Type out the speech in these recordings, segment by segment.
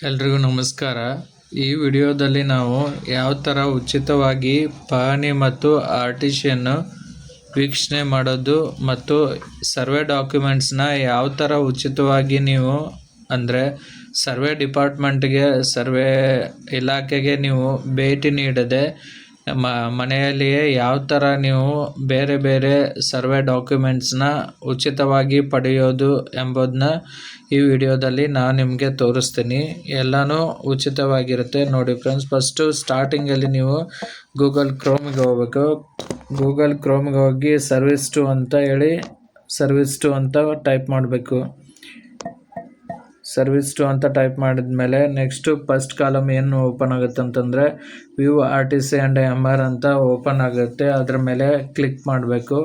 ಎಲ್ರಿಗೂ ನಮಸ್ಕಾರ. ಈ ವಿಡಿಯೋದಲ್ಲಿ ನಾವು ಯಾವ ಥರ ಉಚಿತವಾಗಿ ಪಹಣಿ ಮತ್ತು ಆರ್ಟಿಷಿಯನ್ನು ವೀಕ್ಷಣೆ ಮಾಡೋದು ಮತ್ತು ಸರ್ವೆ ಡಾಕ್ಯುಮೆಂಟ್ಸ್ನ ಯಾವ ಥರ ಉಚಿತವಾಗಿ ನೀವು ಅಂದರೆ ಸರ್ವೆ ಡಿಪಾರ್ಟ್ಮೆಂಟ್ಗೆ ಸರ್ವೆ ಇಲಾಖೆಗೆ ನೀವು ಭೇಟಿ ನೀಡದೆ ಮನೆಯಲ್ಲಿಯೇ ಯಾವ ಥರ ನೀವು ಬೇರೆ ಬೇರೆ ಸರ್ವೆ ಡಾಕ್ಯುಮೆಂಟ್ಸ್ನ ಉಚಿತವಾಗಿ ಪಡೆಯೋದು ಎಂಬುದನ್ನ ಈ ವಿಡಿಯೋದಲ್ಲಿ ನಾನು ನಿಮಗೆ ತೋರಿಸ್ತೀನಿ. ಎಲ್ಲನೂ ಉಚಿತವಾಗಿರುತ್ತೆ ನೋಡಿ ಫ್ರೆಂಡ್ಸ್. ಫಸ್ಟು ಸ್ಟಾರ್ಟಿಂಗಲ್ಲಿ ನೀವು ಗೂಗಲ್ ಕ್ರೋಮಿಗೆ ಹೋಗ್ಬೇಕು. ಗೂಗಲ್ ಕ್ರೋಮಿಗೆ ಹೋಗಿ ಸರ್ವಿಸ್2 ಅಂತ ಹೇಳಿ ಸರ್ವಿಸ್2 ಅಂತ ಟೈಪ್ ಮಾಡಬೇಕು. ಸರ್ವಿಸ್2 ಅಂತ ಟೈಪ್ ಮಾಡಿದ್ಮೇಲೆ ನೆಕ್ಸ್ಟು ಫಸ್ಟ್ ಕಾಲಮ್ ಏನು ಓಪನ್ ಆಗುತ್ತೆ ಅಂತಂದರೆ ವ್ಯೂ RTC ಆ್ಯಂಡ್ MR ಅಂತ ಓಪನ್ ಆಗುತ್ತೆ. ಅದರ ಮೇಲೆ ಕ್ಲಿಕ್ ಮಾಡಬೇಕು.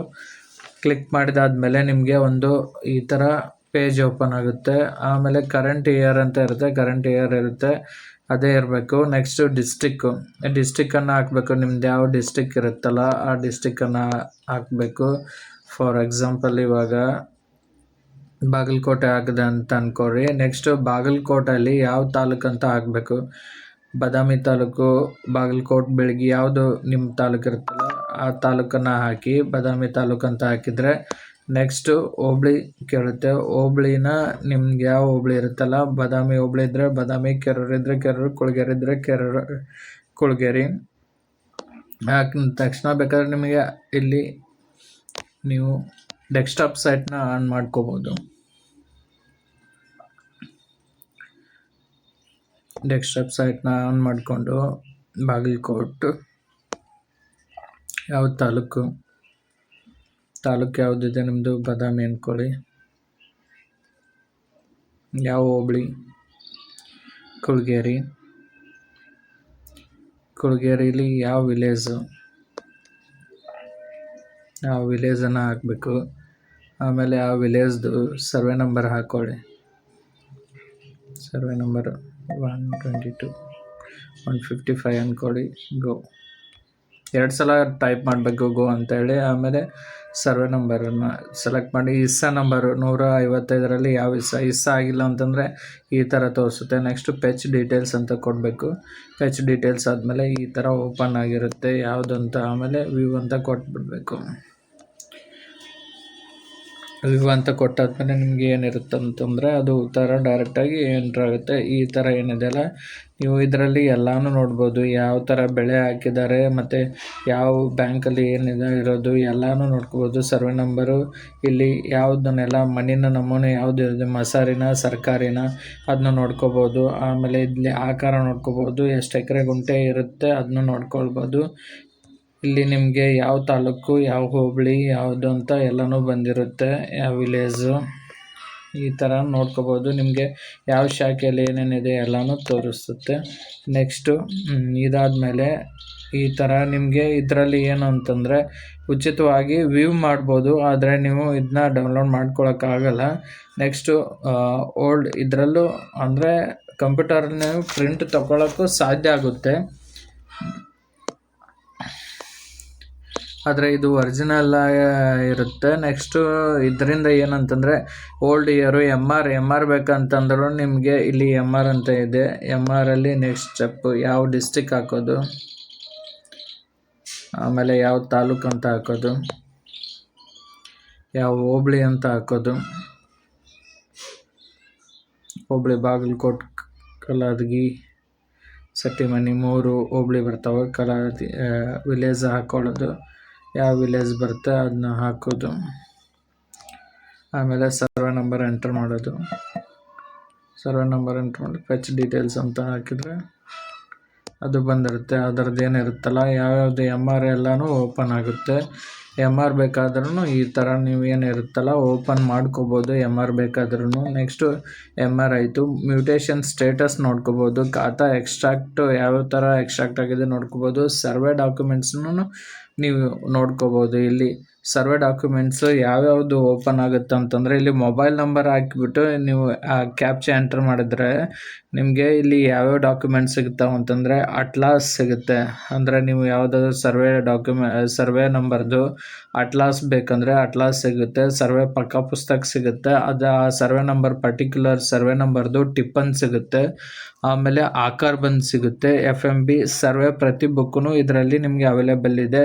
ಕ್ಲಿಕ್ ಮಾಡಿದಾದ್ಮೇಲೆ ನಿಮಗೆ ಒಂದು ಈ ಥರ ಪೇಜ್ ಓಪನ್ ಆಗುತ್ತೆ. ಆಮೇಲೆ ಕರೆಂಟ್ ಇಯರ್ ಅಂತ ಇರುತ್ತೆ, ಕರೆಂಟ್ ಇಯರ್ ಇರುತ್ತೆ, ಅದೇ ಇರಬೇಕು. ನೆಕ್ಸ್ಟು ಡಿಸ್ಟಿಕ್ಕನ್ನು ಹಾಕಬೇಕು. ನಿಮ್ದು ಯಾವ ಡಿಸ್ಟಿಕ್ ಇರುತ್ತಲ್ಲ ಆ ಡಿಸ್ಟಿಕ್ಕನ್ನು ಹಾಕಬೇಕು. ಫಾರ್ ಎಕ್ಸಾಂಪಲ್ ಇವಾಗ ಬಾಗಲಕೋಟೆ ಆಗಿದೆ ಅಂತ ಅಂದ್ಕೊಳ್ರಿ. ನೆಕ್ಸ್ಟು ಬಾಗಲಕೋಟಲ್ಲಿ ಯಾವ ತಾಲೂಕು ಅಂತ ಹಾಕಬೇಕು. ಬಾದಾಮಿ ತಾಲೂಕು, ಬಾಗಲಕೋಟೆ, ಬೆಳಗಿ ಯಾವುದು ನಿಮ್ಮ ತಾಲೂಕು ಇರುತ್ತಲ್ಲ ಆ ತಾಲೂಕನ್ನು ಹಾಕಿ ಬಾದಾಮಿ ತಾಲೂಕು ಅಂತ ಹಾಕಿದರೆ ನೆಕ್ಸ್ಟು ಹೋಬ್ಳಿ ಕೇಳುತ್ತೆ. ಹೋಬ್ಳಿನ ನಿಮ್ಗೆ ಯಾವ ಹೋಬ್ಳಿ ಇರುತ್ತಲ್ಲ, ಬಾದಾಮಿ ಹೋಬ್ಳಿ ಇದ್ದರೆ ಬಾದಾಮಿ, ಕೆರೂರು ಇದ್ದರೆ ಕೆರೂರು, ಕುಳಗೇರಿ ಇದ್ದರೆ ಕುಳಗೇರಿ ಹಾಕಿದ ತಕ್ಷಣ ಬೇಕಾದ್ರೆ ನಿಮಗೆ ಇಲ್ಲಿ ನೀವು ಡೆಸ್ಕ್ಟಾಪ್ ಸೈಟ್ನ ಆನ್ ಮಾಡ್ಕೋಬೋದು. ಡೆಸ್ಕ್ಟಾಪ್ ಸೈಟ್ನ ಆನ್ ಮಾಡಿಕೊಂಡು ಬಾಗಲಕೋಟೆ ಯಾವ ತಾಲೂಕು ಯಾವುದಿದೆ ನಿಮ್ಮದು, ಬಾದಾಮಿ ಅಂದ್ಕೊಳ್ಳಿ. ಯಾವ ಹೋಬಳಿ, ಕುಳಗೇರಿಲಿ ಯಾವ ವಿಲೇಜನ್ನು ಹಾಕಬೇಕು. ಆಮೇಲೆ ಆ ವಿಲೇಜ್ದು ಸರ್ವೆ ನಂಬರ್ ಹಾಕ್ಕೊಳ್ಳಿ. ಸರ್ವೆ ನಂಬರ್ 122 155 ಅಂದ್ಕೊಳ್ಳಿ. ಗೋ 2 ಸಲ ಟೈಪ್ ಮಾಡಬೇಕು ಗೋ ಅಂತೇಳಿ. ಆಮೇಲೆ ಸರ್ವೆ ನಂಬರನ್ನು ಸೆಲೆಕ್ಟ್ ಮಾಡಿ ಇಸ್ಸಾ ನಂಬರು 155ರಲ್ಲಿ ಯಾವ ಇಸ್ಸಾ ಆಗಿಲ್ಲ ಅಂತಂದರೆ ಈ ಥರ ತೋರಿಸುತ್ತೆ. ನೆಕ್ಸ್ಟು ಫೆಚ್ ಡೀಟೇಲ್ಸ್ ಅಂತ ಕೊಡಬೇಕು. ಫೆಚ್ ಡೀಟೇಲ್ಸ್ ಆದಮೇಲೆ ಈ ಥರ ಓಪನ್ ಆಗಿರುತ್ತೆ ಯಾವುದು ಅಂತ. ಆಮೇಲೆ ವ್ಯೂ ಅಂತ ಕೊಟ್ಬಿಡ್ಬೇಕು. ವ್ಯೂ ಅಂತ ಕೊಟ್ಟಾದ್ಮೇಲೆ ನಿಮ್ಗೆ ಏನಿರುತ್ತೆ ಅಂತಂದರೆ ಅದು ಥರ ಡೈರೆಕ್ಟಾಗಿ ಎಂಟ್ರಾಗುತ್ತೆ. ಈ ಥರ ಏನಿದೆಯಲ್ಲ ನೀವು ಇದರಲ್ಲಿ ಎಲ್ಲನೂ ನೋಡ್ಬೋದು. ಯಾವ ಥರ ಬೆಳೆ ಹಾಕಿದ್ದಾರೆ ಮತ್ತು ಯಾವ ಬ್ಯಾಂಕಲ್ಲಿ ಏನಿದೆ ಇರೋದು ಎಲ್ಲನೂ ನೋಡ್ಕೋಬೋದು. ಸರ್ವೆ ನಂಬರು ಇಲ್ಲಿ ಯಾವುದನ್ನೆಲ್ಲ ಮಣ್ಣಿನ ನಮೂನೆ ಯಾವುದು ಇದೆ, ಮಸಾರಿನ ಸರ್ಕಾರಿನ ಅದನ್ನ ನೋಡ್ಕೋಬೋದು. ಆಮೇಲೆ ಇಲ್ಲಿ ಆಕಾರ ನೋಡ್ಕೋಬೋದು, ಎಷ್ಟು ಎಕರೆ ಗುಂಟೆ ಇರುತ್ತೆ ಅದನ್ನು ನೋಡ್ಕೊಳ್ಬೋದು. ಇಲ್ಲಿ ನಿಮಗೆ ಯಾವ ತಾಲೂಕು, ಯಾವ ಹೋಬಳಿ ಯಾವುದು ಅಂತ ಎಲ್ಲನೂ ಬಂದಿರುತ್ತೆ, ಯಾವ ವಿಲೇಜು ಈ ಥರ ನೋಡ್ಕೋಬೋದು. ನಿಮಗೆ ಯಾವ ಶಾಖೆಯಲ್ಲಿ ಏನೇನಿದೆ ಎಲ್ಲನೂ ತೋರಿಸುತ್ತೆ. ನೆಕ್ಸ್ಟು ಇದಾದಮೇಲೆ ಈ ಥರ ನಿಮಗೆ ಇದರಲ್ಲಿ ಏನು ಅಂತಂದರೆ ಉಚಿತವಾಗಿ ವ್ಯೂ ಮಾಡ್ಬೋದು, ಆದರೆ ನೀವು ಇದನ್ನ ಡೌನ್ಲೋಡ್ ಮಾಡ್ಕೊಳಕ್ಕಾಗಲ್ಲ. ನೆಕ್ಸ್ಟು ಇದರಲ್ಲೂ ಅಂದರೆ ಕಂಪ್ಯೂಟರ್ನ ಪ್ರಿಂಟ್ ತೊಗೊಳಕ್ಕೂ ಸಾಧ್ಯ ಆಗುತ್ತೆ, ಆದರೆ ಇದು ಒರಿಜಿನಲ್ ಇರುತ್ತೆ. ನೆಕ್ಸ್ಟು ಇದರಿಂದ ಏನಂತಂದರೆ ಓಲ್ಡ್ ಇಯರು MR ಬೇಕಂತಂದ್ರೂ ನಿಮಗೆ ಇಲ್ಲಿ MR ಅಂತ ಇದೆ. MRಲ್ಲಿ ನೆಕ್ಸ್ಟ್ ಸ್ಟೆಪ್ಪು ಯಾವ ಡಿಸ್ಟಿಕ್ ಹಾಕೋದು, ಆಮೇಲೆ ಯಾವ ತಾಲೂಕು ಅಂತ ಹಾಕೋದು, ಯಾವ ಹೋಬಳಿ ಅಂತ ಹಾಕೋದು. ಹೋಬಳಿ ಬಾಗಲಕೋಟೆ, ಕಲಾದಗಿ, ಸಟ್ಟಿಮನಿ 3 ಹೋಬಳಿ ಬರ್ತಾವೆ. ವಿಲೇಜ್ ಹಾಕ್ಕೊಳ್ಳೋದು, ಯಾವ ವಿಲೇಜ್ ಬರುತ್ತೆ ಅದನ್ನ ಹಾಕೋದು. ಆಮೇಲೆ ಸರ್ವೆ ನಂಬರ್ ಎಂಟ್ರ್ ಮಾಡೋದು. ಸರ್ವೆ ನಂಬರ್ ಎಂಟ್ರ್ ಮಾಡಿ ಫೆಚ್ ಡೀಟೇಲ್ಸ್ ಅಂತ ಹಾಕಿದರೆ ಅದು ಬಂದಿರುತ್ತೆ. ಅದರದ್ದು ಏನಿರುತ್ತಲ್ಲ ಯಾವ್ಯಾವುದು MR ಎಲ್ಲನೂ ಓಪನ್ ಆಗುತ್ತೆ. MR ಬೇಕಾದ್ರೂ ಈ ಥರ ನೀವು ಏನಿರುತ್ತಲ್ಲ ಓಪನ್ ಮಾಡ್ಕೋಬೋದು MR ಬೇಕಾದ್ರೂ. ನೆಕ್ಸ್ಟು MR ಆಯಿತು. ಮ್ಯೂಟೇಷನ್ ಸ್ಟೇಟಸ್ ನೋಡ್ಕೋಬೋದು. ಖಾತಾ ಎಕ್ಸ್ಟ್ರಾಕ್ಟು ಯಾವ ಥರ ಎಕ್ಸ್ಟ್ರಾಕ್ಟ್ ಆಗಿದೆ ನೋಡ್ಕೋಬೋದು. ಸರ್ವೆ ಡಾಕ್ಯುಮೆಂಟ್ಸ್ನೂ ನೀವು ನೋಡ್ಕೋಬೋದು. ಇಲ್ಲಿ ಸರ್ವೆ ಡಾಕ್ಯುಮೆಂಟ್ಸು ಯಾವ್ಯಾವುದು ಓಪನ್ ಆಗುತ್ತೆ ಅಂತಂದರೆ, ಇಲ್ಲಿ ಮೊಬೈಲ್ ನಂಬರ್ ಹಾಕಿಬಿಟ್ಟು ನೀವು ಕ್ಯಾಪ್ಚಾ ಎಂಟರ್ ಮಾಡಿದ್ರೆ ನಿಮಗೆ ಇಲ್ಲಿ ಯಾವ್ಯಾವ ಡಾಕ್ಯುಮೆಂಟ್ಸ್ ಸಿಗ್ತಾವೆ ಅಂತಂದರೆ, ಅಟ್ಲಾಸ್ ಸಿಗುತ್ತೆ. ಅಂದರೆ ನೀವು ಯಾವುದಾದ್ರು ಸರ್ವೆ ನಂಬರ್ದು ಅಟ್ಲಾಸ್ ಬೇಕಂದರೆ ಅಟ್ಲಾಸ್ ಸಿಗುತ್ತೆ. ಸರ್ವೆ ಪಕ್ಕ ಪುಸ್ತಕ ಸಿಗುತ್ತೆ. ಅದು ಆ survey number particular survey ನಂಬರ್ದು tiffin ಸಿಗುತ್ತೆ. ಆಮೇಲೆ ಆಕಾರ್ ಬಂದ್ ಸಿಗುತ್ತೆ. FMB ಸರ್ವೆ ಪ್ರತಿ ಬುಕ್ಕೂ ಇದರಲ್ಲಿ ನಿಮಗೆ ಅವೈಲೇಬಲ್ ಇದೆ.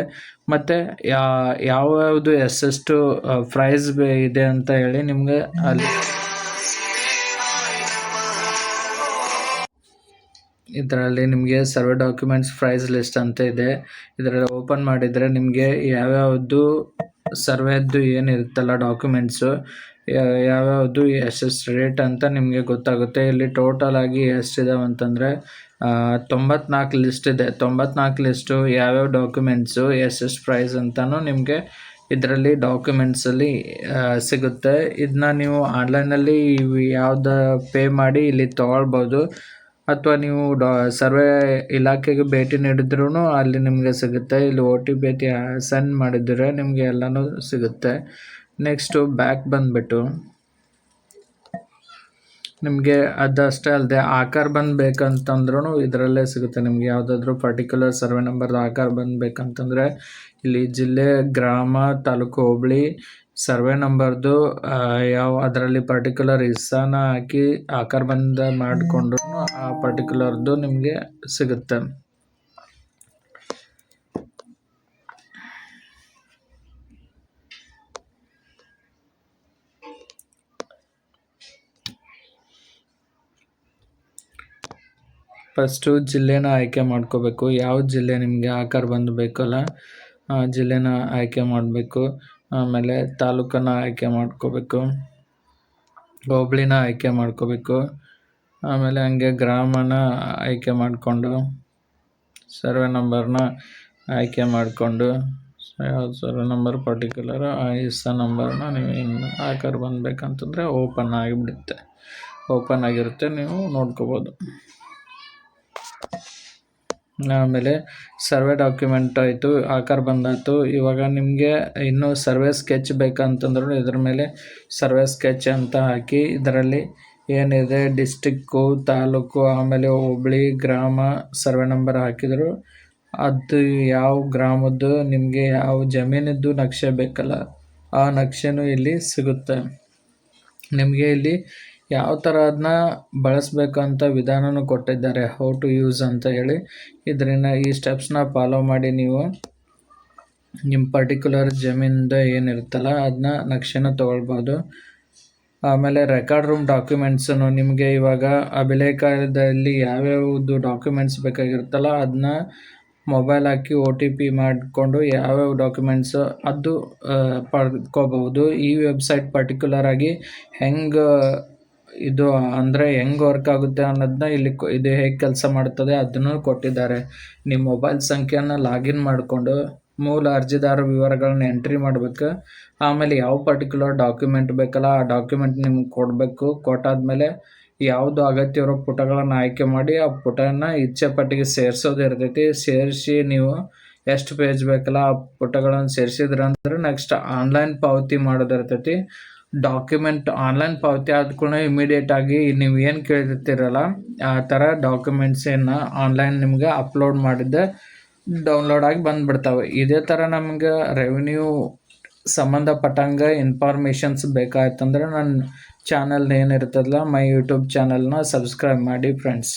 ಮತ್ತು ಯಾವ್ಯಾವುದು ಎಷ್ಟೆಷ್ಟು ಪ್ರೈಸ್ ಇದೆ ಅಂತ ಹೇಳಿ ನಿಮಗೆ ಅಲ್ಲಿ ಇದರಲ್ಲಿ ನಿಮಗೆ ಸರ್ವೆ ಡಾಕ್ಯುಮೆಂಟ್ಸ್ ಪ್ರೈಸ್ ಲಿಸ್ಟ್ ಅಂತ ಇದೆ. ಇದರಲ್ಲಿ ಓಪನ್ ಮಾಡಿದರೆ ನಿಮಗೆ ಯಾವ್ಯಾವುದು ಸರ್ವೆದ್ದು ಏನಿರುತ್ತಲ್ಲ ಡಾಕ್ಯುಮೆಂಟ್ಸು ಯಾವ್ಯಾವುದು ಎಷ್ಟೆಷ್ಟು ರೇಟ್ ಅಂತ ನಿಮಗೆ ಗೊತ್ತಾಗುತ್ತೆ. ಇಲ್ಲಿ ಟೋಟಲ್ ಆಗಿ ಎಷ್ಟಿದಾವೆ ಅಂತಂದರೆ 94 ಲಿಸ್ಟ್ ಇದೆ. 94 ಲಿಸ್ಟು ಯಾವ್ಯಾವ ಡಾಕ್ಯುಮೆಂಟ್ಸು ಎಷ್ಟೆಷ್ಟು ಪ್ರೈಸ್ ಅಂತಲೂ ನಿಮಗೆ ಇದರಲ್ಲಿ ಡಾಕ್ಯುಮೆಂಟ್ಸಲ್ಲಿ ಸಿಗುತ್ತೆ. ಇದನ್ನ ನೀವು ಆನ್ಲೈನಲ್ಲಿ ಯಾವ್ದು ಪೇ ಮಾಡಿ ಇಲ್ಲಿ ತೊಗೊಳ್ಬೋದು, ಅಥವಾ ನೀವು ಸರ್ವೆ ಇಲಾಖೆಗೆ ಭೇಟಿ ನೀಡಿದ್ರೂ ಅಲ್ಲಿ ನಿಮಗೆ ಸಿಗುತ್ತೆ. ಇಲ್ಲಿ OTP ಸೆಂಡ್ ಮಾಡಿದರೆ ನಿಮಗೆ ಎಲ್ಲನೂ ಸಿಗುತ್ತೆ. ನೆಕ್ಸ್ಟು ಬ್ಯಾಕ್ ಬಂದುಬಿಟ್ಟು ನಿಮಗೆ ಅದಷ್ಟೇ ಅಲ್ಲದೆ ಆಕಾರ್ ಬಂದ್ ಬೇಕಂತಂದ್ರೂ ಇದರಲ್ಲೇ ಸಿಗುತ್ತೆ. ನಿಮಗೆ ಯಾವುದಾದ್ರೂ ಪರ್ಟಿಕ್ಯುಲರ್ ಸರ್ವೆ ನಂಬರ್ದು ಆಕಾರ್ ಬಂದ್ ಬೇಕಂತಂದರೆ ಇಲ್ಲಿ ಜಿಲ್ಲೆ, ಗ್ರಾಮ, ತಾಲೂಕು, ಹೋಬಳಿ ಸರ್ವೆ ನಂಬರ್ದು ಯಾವ ಅದರಲ್ಲಿ ಪರ್ಟಿಕ್ಯುಲರ್ ಇಸ್ಸಾನ ಹಾಕಿ ಆಕಾರ್ ಬಂದ್ ಮಾಡಿಕೊಂಡ್ರು ಆ ಪರ್ಟಿಕ್ಯುಲರ್ದು ನಿಮಗೆ ಸಿಗುತ್ತೆ. ಫಸ್ಟು ಜಿಲ್ಲೆನ ಆಯ್ಕೆ ಮಾಡ್ಕೋಬೇಕು. ಯಾವ ಜಿಲ್ಲೆ ನಿಮಗೆ ಆಕಾರ್ ಬಂದು ಬೇಕಲ್ಲ ಆ ಜಿಲ್ಲೆನ ಆಯ್ಕೆ ಮಾಡಬೇಕು. ಆಮೇಲೆ ತಾಲೂಕನ್ನು ಆಯ್ಕೆ ಮಾಡ್ಕೋಬೇಕು, ಹೋಬಳಿನ ಆಯ್ಕೆ ಮಾಡ್ಕೋಬೇಕು. ಆಮೇಲೆ ಹಂಗೆ ಗ್ರಾಮನ ಆಯ್ಕೆ ಮಾಡಿಕೊಂಡು ಸರ್ವೆ ನಂಬರ್ನ ಆಯ್ಕೆ ಮಾಡಿಕೊಂಡು ಯಾವ್ದು ಸರ್ವೆ ನಂಬರ್ ಪರ್ಟಿಕ್ಯುಲರ್ ಆ ಇಸ್ಸಾ ನಂಬರ್ನ ನೀವು ಇನ್ನು ಆಕಾರ್ ಬಂದಬೇಕಂತಂದರೆ ಓಪನ್ ಆಗಿಬಿಡುತ್ತೆ. ಓಪನ್ ಆಗಿರುತ್ತೆ, ನೀವು ನೋಡ್ಕೋಬೋದು. ಆಮೇಲೆ ಸರ್ವೆ ಡಾಕ್ಯುಮೆಂಟ್ ಆಯಿತು, ಆಕಾರ್ ಬಂದಾಯಿತು. ಇವಾಗ ನಿಮಗೆ ಇನ್ನೂ ಸರ್ವೆ ಸ್ಕೆಚ್ ಬೇಕಂತಂದ್ರೂ ಇದ್ರ ಮೇಲೆ ಸರ್ವೆ ಸ್ಕೆಚ್ ಅಂತ ಹಾಕಿ ಇದರಲ್ಲಿ ಏನಿದೆ ಡಿಸ್ಟಿಕ್ಕು, ತಾಲೂಕು, ಆಮೇಲೆ ಹೋಬಳಿ, ಗ್ರಾಮ ಸರ್ವೆ ನಂಬರ್ ಹಾಕಿದ್ರು ಅದು ಯಾವ ಗ್ರಾಮದ್ದು ನಿಮಗೆ ಯಾವ ಜಮೀನಿದ್ದು ನಕ್ಷೆ ಬೇಕಲ್ಲ ಆ ನಕ್ಷೆನೂ ಇಲ್ಲಿ ಸಿಗುತ್ತೆ. ನಿಮಗೆ ಇಲ್ಲಿ ಯಾವ ಥರ ಅದನ್ನ ಬಳಸಬೇಕಂತ ವಿಧಾನನೂ ಕೊಟ್ಟಿದ್ದಾರೆ, ಹೌ ಟು ಯೂಸ್ ಅಂತ ಹೇಳಿ. ಇದರಿಂದ ಈ ಸ್ಟೆಪ್ಸ್ನ ಫಾಲೋ ಮಾಡಿ ನೀವು ನಿಮ್ಮ ಪರ್ಟಿಕ್ಯುಲರ್ ಜಮೀನಿಂದ ಏನಿರುತ್ತಲ್ಲ ಅದನ್ನ ನಕ್ಷೆನ ತೊಗೊಳ್ಬೋದು. ಆಮೇಲೆ ರೆಕಾರ್ಡ್ ರೂಮ್ ಡಾಕ್ಯುಮೆಂಟ್ಸನ್ನು ನಿಮಗೆ ಇವಾಗ ಅಭಿಲೇಖದಲ್ಲಿ ಯಾವ್ಯಾವುದು ಡಾಕ್ಯುಮೆಂಟ್ಸ್ ಬೇಕಾಗಿರುತ್ತಲ್ಲ ಅದನ್ನ ಮೊಬೈಲ್ ಹಾಕಿ OTP ಮಾಡಿಕೊಂಡು ಯಾವ್ಯಾವ ಡಾಕ್ಯುಮೆಂಟ್ಸು ಅದು ಪಡ್ಕೋಬಹುದು. ಈ ವೆಬ್ಸೈಟ್ ಪರ್ಟಿಕ್ಯುಲರ್ ಆಗಿ ಹೆಂಗೆ ಇದು ಅಂದರೆ ಹೆಂಗೆ ವರ್ಕ್ ಆಗುತ್ತೆ ಅನ್ನೋದನ್ನ ಇಲ್ಲಿ ಇದು ಹೇಗೆ ಕೆಲಸ ಮಾಡ್ತದೆ ಅದನ್ನು ಕೊಟ್ಟಿದ್ದಾರೆ. ನಿಮ್ಮ ಮೊಬೈಲ್ ಸಂಖ್ಯೆಯನ್ನು ಲಾಗಿನ್ ಮಾಡಿಕೊಂಡು ಮೂಲ ಅರ್ಜಿದಾರ ವಿವರಗಳನ್ನ ಎಂಟ್ರಿ ಮಾಡಬೇಕು. ಆಮೇಲೆ ಯಾವ ಪರ್ಟಿಕ್ಯುಲರ್ ಡಾಕ್ಯುಮೆಂಟ್ ಬೇಕಲ್ಲ ಆ ಡಾಕ್ಯುಮೆಂಟ್ ನಿಮ್ಗೆ ಕೊಡಬೇಕು. ಕೊಟ್ಟಾದ್ಮೇಲೆ ಯಾವುದು ಅಗತ್ಯ ಇರೋ ಪುಟಗಳನ್ನು ಆಯ್ಕೆ ಮಾಡಿ ಆ ಪುಟನ ಇಚ್ಛೆ ಪಟ್ಟಿಗೆ ಸೇರಿಸೋದು ಇರ್ತೈತಿ. ಸೇರಿಸಿ ನೀವು ಎಷ್ಟು ಪೇಜ್ ಬೇಕಲ್ಲ ಆ ಪುಟಗಳನ್ನು ಸೇರಿಸಿದ್ರಂದ್ರೆ ನೆಕ್ಸ್ಟ್ ಆನ್ಲೈನ್ ಪಾವತಿ ಮಾಡೋದು ಇರ್ತೈತಿ. ಡಾಕ್ಯುಮೆಂಟ್ ಆನ್ಲೈನ್ ಪಾವತಿ ಆದ ಕೂಡ ಇಮಿಡಿಯೇಟಾಗಿ ನೀವು ಏನು ಕೇಳಿರ್ತೀರಲ್ಲ ಆ ಥರ ಡಾಕ್ಯುಮೆಂಟ್ಸನ್ನು ಆನ್ಲೈನ್ ನಿಮ್ಗೆ ಅಪ್ಲೋಡ್ ಮಾಡಿದ್ದೆ ಡೌನ್ಲೋಡ್ ಆಗಿ ಬಂದುಬಿಡ್ತಾವೆ. ಇದೇ ಥರ ನಮ್ಗೆ ರೆವಿನ್ಯೂ ಸಂಬಂಧಪಟ್ಟಂಗೆ ಇನ್ಫಾರ್ಮೇಷನ್ಸ್ ಬೇಕಾಯ್ತಂದ್ರೆ ನನ್ನ ಚಾನಲ್ ಏನಿರ್ತದಲ್ಲ ಮೈ ಯೂಟ್ಯೂಬ್ ಚಾನಲ್ನ ಸಬ್ಸ್ಕ್ರೈಬ್ ಮಾಡಿ ಫ್ರೆಂಡ್ಸ್.